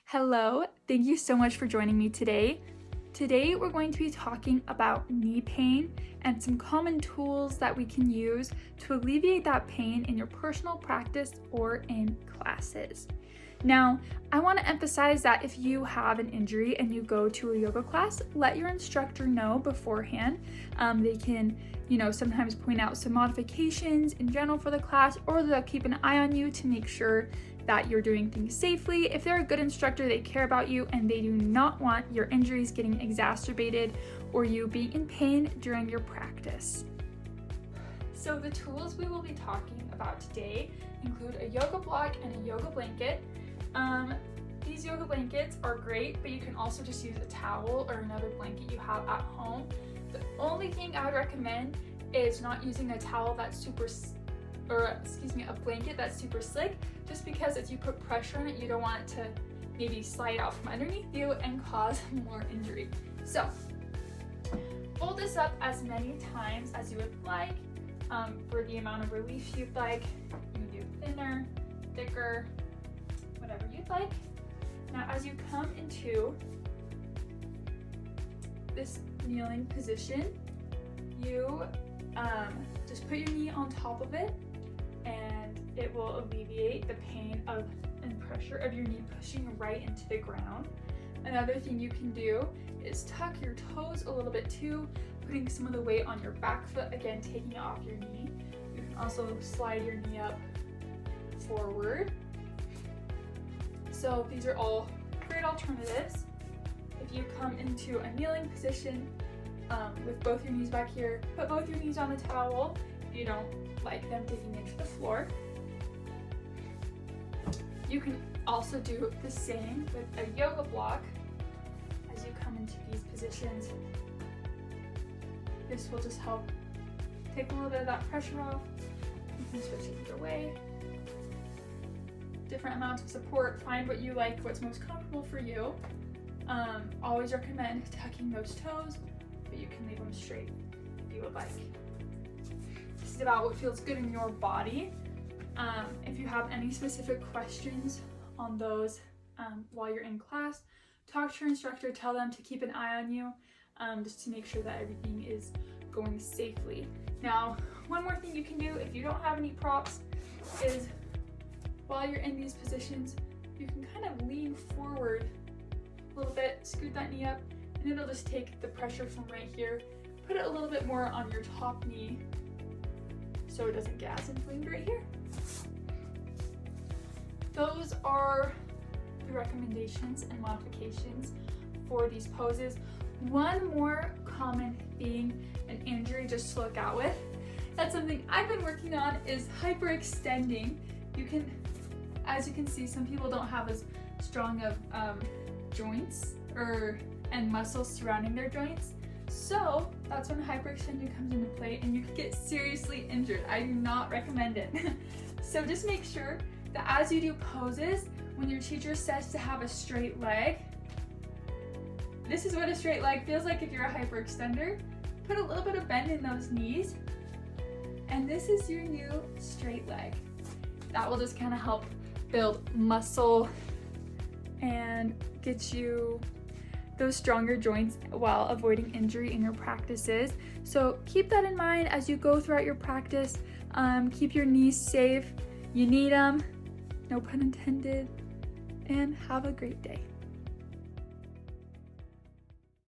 Hello, thank you so much for joining me today. Today we're going to be talking about knee pain and some common tools that we can use to alleviate that pain in your personal practice or in classes. Now, I want to emphasize that if you have an injury and you go to a yoga class, let your instructor know beforehand. They can, sometimes point out some modifications in general for the class, or they'll keep an eye on you to make sure that you're doing things safely. If they're a good instructor, they care about you and they do not want your injuries getting exacerbated or you being in pain during your practice. So the tools we will be talking about today include a yoga block and a yoga blanket. These yoga blankets are great, but you can also just use a towel or another blanket you have at home. The only thing I would recommend is not using a towel that's a blanket that's super slick, just because if you put pressure on it, you don't want it to maybe slide out from underneath you and cause more injury. So fold this up as many times as you would like for the amount of relief you'd like. You can do thinner, thicker, whatever you'd like. Now, as you come into this kneeling position, you just put your knee on top of it, and it will alleviate the pain and pressure of your knee pushing right into the ground. Another thing you can do is tuck your toes a little bit too, putting some of the weight on your back foot, again taking it off your knee. You can also slide your knee up forward. So these are all great alternatives. If you come into a kneeling position with both your knees back here, put both your knees on the towel if you don't like them digging into the floor. You can also do the same with a yoga block as you come into these positions. This will just help take a little bit of that pressure off. You can switch it either way. Different amounts of support, find what you like, what's most comfortable for you. Always recommend tucking those toes, but you can leave them straight if you would like. This is about what feels good in your body. If you have any specific questions on those while you're in class, talk to your instructor, tell them to keep an eye on you, just to make sure that everything is going safely. Now, one more thing you can do if you don't have any props is while you're in these positions, you can kind of lean forward a little bit, scoot that knee up, and it'll just take the pressure from right here, put it a little bit more on your top knee so it doesn't get as inflamed right here. Those are the recommendations and modifications for these poses. One more common thing an injury just to look out with, that's something I've been working on, is hyperextending. As you can see, some people don't have as strong of joints and muscles surrounding their joints. So that's when hyperextension comes into play and you can get seriously injured. I do not recommend it. So just make sure that as you do poses, when your teacher says to have a straight leg, this is what a straight leg feels like if you're a hyperextender. Put a little bit of bend in those knees, and this is your new straight leg. That will just kind of help build muscle and get you those stronger joints while avoiding injury in your practices. So keep that in mind as you go throughout your practice. Keep your knees safe. You need them, no pun intended, and have a great day.